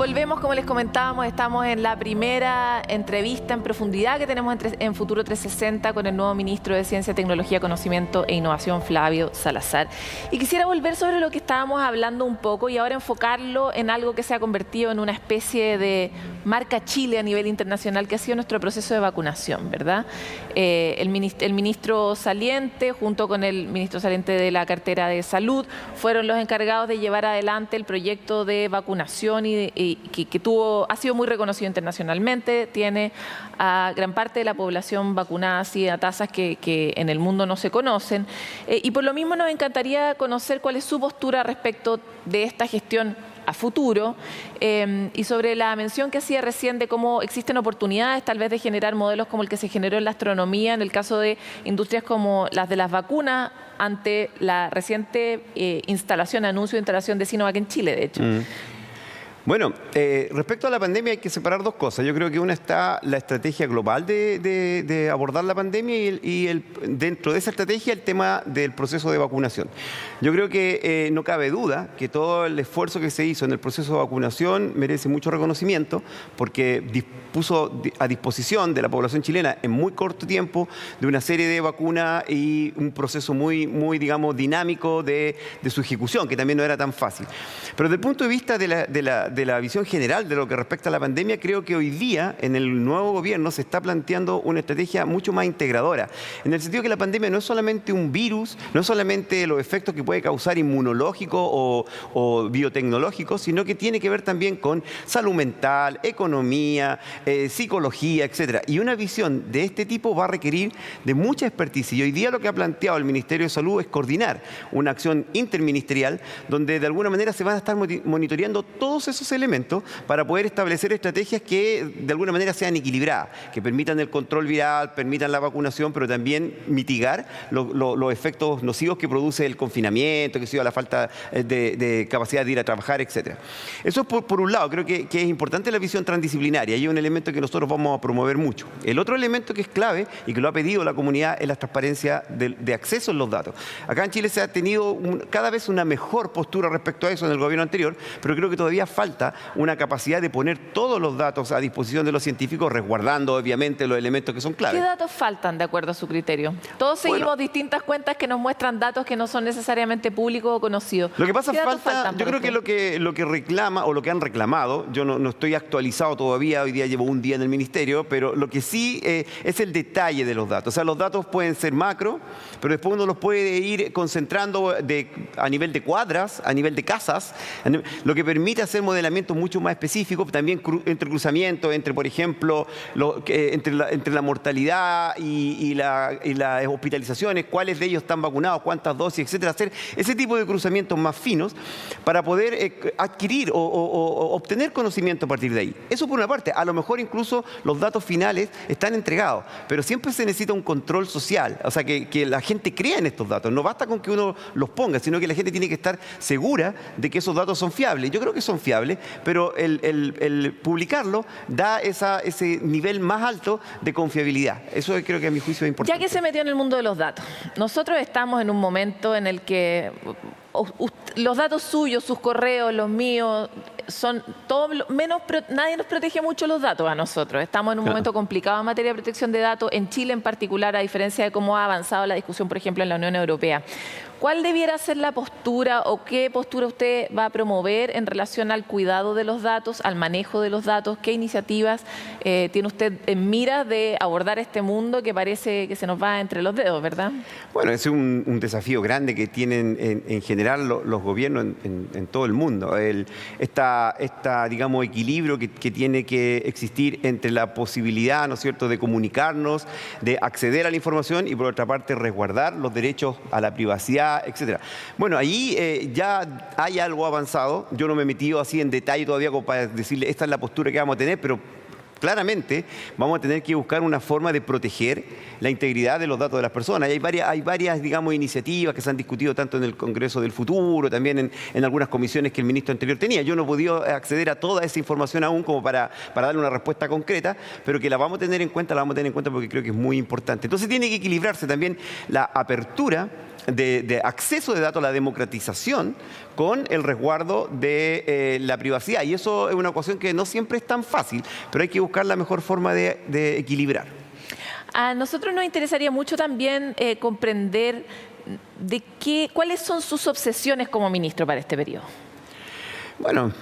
Volvemos, como les comentábamos, estamos en la primera entrevista en profundidad que tenemos en Futuro 360 con el nuevo ministro de Ciencia, Tecnología, Conocimiento e Innovación, Flavio Salazar. Y quisiera volver sobre lo que estábamos hablando un poco y ahora enfocarlo en algo que se ha convertido en una especie de marca Chile a nivel internacional, que ha sido nuestro proceso de vacunación, ¿verdad? El ministro saliente, junto con el ministro saliente de la cartera de Salud, fueron los encargados de llevar adelante el proyecto de vacunación y que ha sido muy reconocido internacionalmente, tiene a gran parte de la población vacunada así a tasas que en el mundo no se conocen. Y por lo mismo nos encantaría conocer cuál es su postura respecto de esta gestión a futuro y sobre la mención que hacía recién de cómo existen oportunidades tal vez de generar modelos como el que se generó en la astronomía, en el caso de industrias como las de las vacunas, ante la reciente anuncio de instalación de Sinovac en Chile, de hecho. Bueno, respecto a la pandemia hay que separar dos cosas. Yo creo que una está la estrategia global de abordar la pandemia y dentro de esa estrategia el tema del proceso de vacunación. Yo creo que no cabe duda que todo el esfuerzo que se hizo en el proceso de vacunación merece mucho reconocimiento porque puso a disposición de la población chilena en muy corto tiempo de una serie de vacunas y un proceso muy digamos, dinámico de su ejecución, que también no era tan fácil. Pero desde el punto de vista de la visión general de lo que respecta a la pandemia, creo que hoy día en el nuevo gobierno se está planteando una estrategia mucho más integradora, en el sentido que la pandemia no es solamente un virus, no es solamente los efectos que puede causar inmunológicos o biotecnológicos, sino que tiene que ver también con salud mental, economía, psicología, etcétera. Y una visión de este tipo va a requerir de mucha experticia. Y hoy día lo que ha planteado el Ministerio de Salud es coordinar una acción interministerial donde de alguna manera se van a estar monitoreando todos esos elementos para poder establecer estrategias que de alguna manera sean equilibradas, que permitan el control viral, permitan la vacunación, pero también mitigar los efectos nocivos que produce el confinamiento, que sea la falta de capacidad de ir a trabajar, etcétera. Eso es por un lado, creo que es importante la visión transdisciplinaria y es un elemento que nosotros vamos a promover mucho. El otro elemento que es clave y que lo ha pedido la comunidad es la transparencia de acceso a los datos. Acá en Chile se ha tenido cada vez una mejor postura respecto a eso en el gobierno anterior, pero creo que todavía falta una capacidad de poner todos los datos a disposición de los científicos, resguardando obviamente los elementos que son claves. ¿Qué datos faltan de acuerdo a su criterio? Todos seguimos distintas cuentas que nos muestran datos que no son necesariamente públicos o conocidos. Lo que pasa yo creo que lo que reclama o lo que han reclamado, yo no estoy actualizado todavía, hoy día llevo un día en el ministerio, pero lo que sí es el detalle de los datos. O sea, los datos pueden ser macro, pero después uno los puede ir concentrando a nivel de cuadras, a nivel de casas, lo que permite hacer modelamientos mucho más específicos, también entre cruzamientos, entre, por ejemplo, entre la mortalidad y las hospitalizaciones, cuáles de ellos están vacunados, cuántas dosis, etcétera. Hacer ese tipo de cruzamientos más finos para poder adquirir o obtener conocimiento a partir de ahí. Eso por una parte. A lo mejor incluso los datos finales están entregados, pero siempre se necesita un control social, o sea, que la gente crea en estos datos. No basta con que uno los ponga, sino que la gente tiene que estar segura de que esos datos son fiables. Yo creo que son fiables, pero el publicarlo da ese nivel más alto de confiabilidad. Eso creo que a mi juicio es importante. Ya que se metió en el mundo de los datos, nosotros estamos en un momento en el que los datos suyos, sus correos, los míos, son todo menos, nadie nos protege mucho los datos a nosotros. Estamos en un momento complicado en materia de protección de datos, en Chile en particular, a diferencia de cómo ha avanzado la discusión, por ejemplo, en la Unión Europea. ¿Cuál debiera ser la postura o qué postura usted va a promover en relación al cuidado de los datos, al manejo de los datos? ¿Qué iniciativas tiene usted en mira de abordar este mundo que parece que se nos va entre los dedos, verdad? Bueno, es un desafío grande que tienen en general los gobiernos en todo el mundo. Digamos, equilibrio que tiene que existir entre la posibilidad, ¿no es cierto?, de comunicarnos, de acceder a la información y por otra parte resguardar los derechos a la privacidad, etcétera. Bueno, ahí ya hay algo avanzado. Yo no me he metido así en detalle todavía como para decirle esta es la postura que vamos a tener, pero claramente vamos a tener que buscar una forma de proteger la integridad de los datos de las personas. Y hay varias, digamos, iniciativas que se han discutido tanto en el Congreso del Futuro, también en algunas comisiones que el ministro anterior tenía. Yo no he podido acceder a toda esa información aún como para darle una respuesta concreta, pero que la vamos a tener en cuenta porque creo que es muy importante. Entonces tiene que equilibrarse también la apertura de acceso de datos, la democratización, con el resguardo de la privacidad. Y eso es una ecuación que no siempre es tan fácil, pero hay que buscar la mejor forma de equilibrar. A nosotros nos interesaría mucho también comprender cuáles son sus obsesiones como ministro para este periodo. Bueno,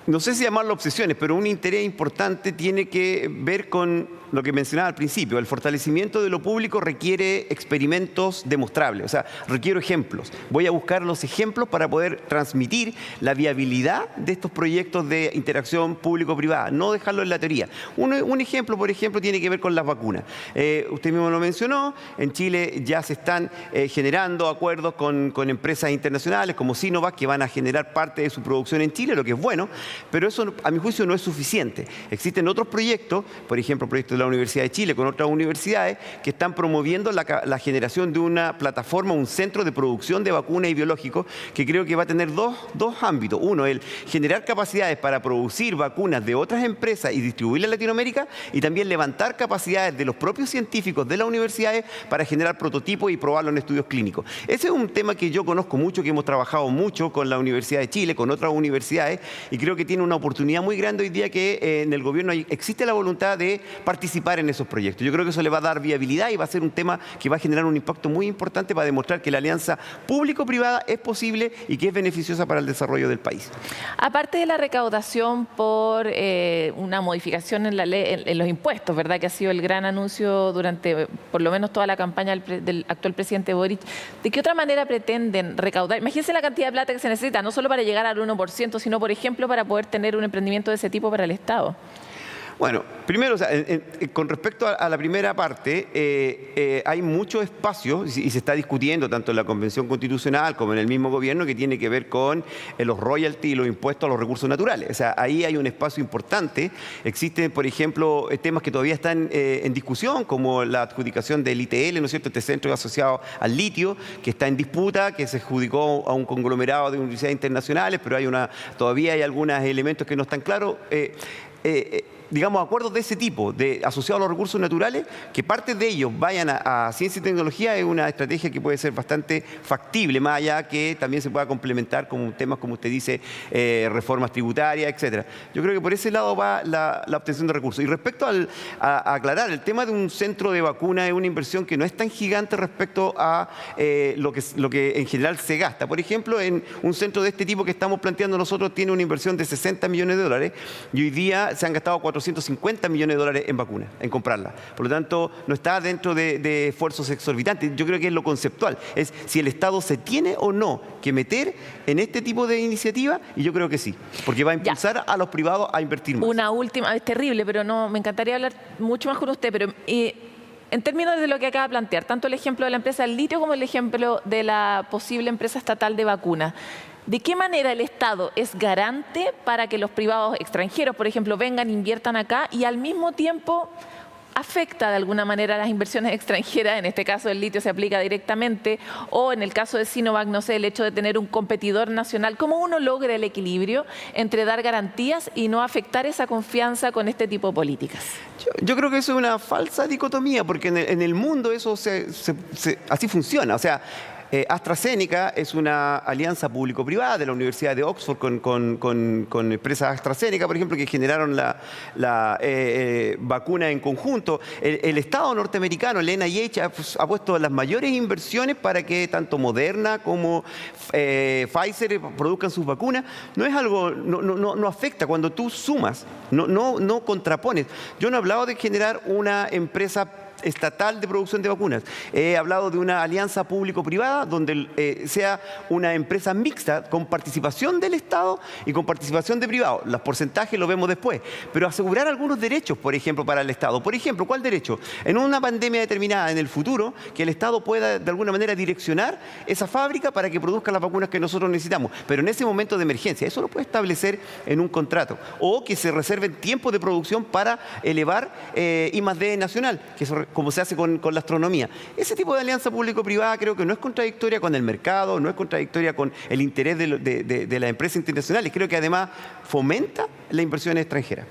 no sé si llamarlo obsesiones, pero un interés importante tiene que ver con lo que mencionaba al principio. El fortalecimiento de lo público requiere experimentos demostrables, o sea, requiero ejemplos. Voy a buscar los ejemplos para poder transmitir la viabilidad de estos proyectos de interacción público-privada, no dejarlo en la teoría. Un ejemplo, por ejemplo, tiene que ver con las vacunas. Usted mismo lo mencionó, en Chile ya se están generando acuerdos con empresas internacionales como Sinovac, que van a generar parte de su producción en Chile, lo que es bueno, pero eso a mi juicio no es suficiente. Existen otros proyectos, por ejemplo, proyectos de la Universidad de Chile con otras universidades que están promoviendo la generación de una plataforma, un centro de producción de vacunas y biológicos que creo que va a tener dos ámbitos. Uno, el generar capacidades para producir vacunas de otras empresas y distribuirlas en Latinoamérica, y también levantar capacidades de los propios científicos de las universidades para generar prototipos y probarlos en estudios clínicos. Ese es un tema que yo conozco mucho, que hemos trabajado mucho con la Universidad de Chile, con otras universidades, y creo que tiene una oportunidad muy grande hoy día que en el gobierno existe la voluntad de participar en esos proyectos. Yo creo que eso le va a dar viabilidad y va a ser un tema que va a generar un impacto muy importante para demostrar que la alianza público-privada es posible y que es beneficiosa para el desarrollo del país. Aparte de la recaudación por una modificación en la ley, en los impuestos, ¿verdad? Que ha sido el gran anuncio durante por lo menos toda la campaña del actual presidente Boric. ¿De qué otra manera pretenden recaudar? Imagínense la cantidad de plata que se necesita, no solo para llegar al 1%, sino, por ejemplo, para poder tener un emprendimiento de ese tipo para el Estado. Bueno, primero, o sea, con respecto a la primera parte, hay mucho espacio y se está discutiendo tanto en la Convención Constitucional como en el mismo gobierno que tiene que ver con los royalties y los impuestos a los recursos naturales. O sea, ahí hay un espacio importante. Existen, por ejemplo, temas que todavía están en discusión, como la adjudicación del ITL, ¿no es cierto?, este centro asociado al litio, que está en disputa, que se adjudicó a un conglomerado de universidades internacionales, pero todavía hay algunos elementos que no están claros. Digamos, acuerdos de ese tipo, asociados a los recursos naturales, que parte de ellos vayan a ciencia y tecnología, es una estrategia que puede ser bastante factible, más allá que también se pueda complementar con temas, como usted dice, reformas tributarias, etcétera. Yo creo que por ese lado va la obtención de recursos. Y respecto a aclarar, el tema de un centro de vacunas es una inversión que no es tan gigante respecto a lo que en general se gasta. Por ejemplo, en un centro de este tipo que estamos planteando nosotros tiene una inversión de $60 millones y hoy día se han gastado $450 millones en vacunas, en comprarlas. Por lo tanto, no está dentro de esfuerzos exorbitantes. Yo creo que es lo conceptual. Es si el Estado se tiene o no que meter en este tipo de iniciativas, y yo creo que sí, porque va a impulsar a los privados a invertir más. Una última, es terrible, pero no, me encantaría hablar mucho más con usted, pero en términos de lo que acaba de plantear, tanto el ejemplo de la empresa del litio como el ejemplo de la posible empresa estatal de vacunas, ¿de qué manera el Estado es garante para que los privados extranjeros, por ejemplo, vengan e inviertan acá y al mismo tiempo afecta de alguna manera las inversiones extranjeras? En este caso el litio se aplica directamente, o en el caso de Sinovac, no sé, el hecho de tener un competidor nacional. ¿Cómo uno logra el equilibrio entre dar garantías y no afectar esa confianza con este tipo de políticas? Yo creo que eso es una falsa dicotomía, porque en el mundo eso así funciona. O sea, AstraZeneca es una alianza público-privada de la Universidad de Oxford con empresas AstraZeneca, por ejemplo, que generaron la vacuna en conjunto. El Estado norteamericano, el NIH, ha puesto las mayores inversiones para que tanto Moderna como Pfizer produzcan sus vacunas. No es algo, no afecta cuando tú sumas, no contrapones. Yo no he hablado de generar una empresa estatal de producción de vacunas. He hablado de una alianza público-privada donde sea una empresa mixta con participación del Estado y con participación de privados. Los porcentajes los vemos después, pero asegurar algunos derechos, por ejemplo, para el Estado. Por ejemplo, ¿cuál derecho? En una pandemia determinada en el futuro, que el Estado pueda de alguna manera direccionar esa fábrica para que produzca las vacunas que nosotros necesitamos, pero en ese momento de emergencia. Eso lo puede establecer en un contrato. O que se reserven tiempos de producción para elevar I+D nacional, como se hace con la astronomía. Ese tipo de alianza público-privada creo que no es contradictoria con el mercado, no es contradictoria con el interés de las empresas internacionales. Creo que además fomenta la inversión extranjera.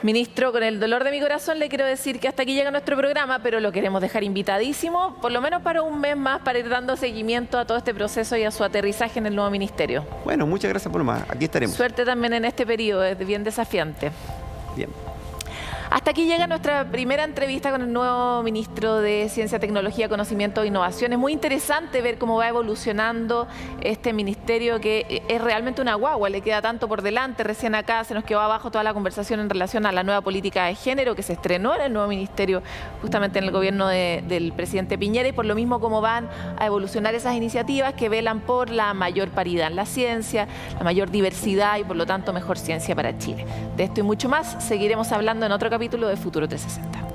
Ministro, con el dolor de mi corazón le quiero decir que hasta aquí llega nuestro programa, pero lo queremos dejar invitadísimo, por lo menos para un mes más, para ir dando seguimiento a todo este proceso y a su aterrizaje en el nuevo ministerio. Bueno, muchas gracias por más. Aquí estaremos. Suerte también en este periodo, es bien desafiante. Bien. Hasta aquí llega nuestra primera entrevista con el nuevo ministro de Ciencia, Tecnología, Conocimiento e Innovación. Es muy interesante ver cómo va evolucionando este ministerio, que es realmente una guagua, le queda tanto por delante. Recién acá se nos quedó abajo toda la conversación en relación a la nueva política de género que se estrenó en el nuevo ministerio, justamente en el gobierno del presidente Piñera, y por lo mismo cómo van a evolucionar esas iniciativas que velan por la mayor paridad en la ciencia, la mayor diversidad y por lo tanto mejor ciencia para Chile. De esto y mucho más seguiremos hablando en otro capítulo de Futuro 360.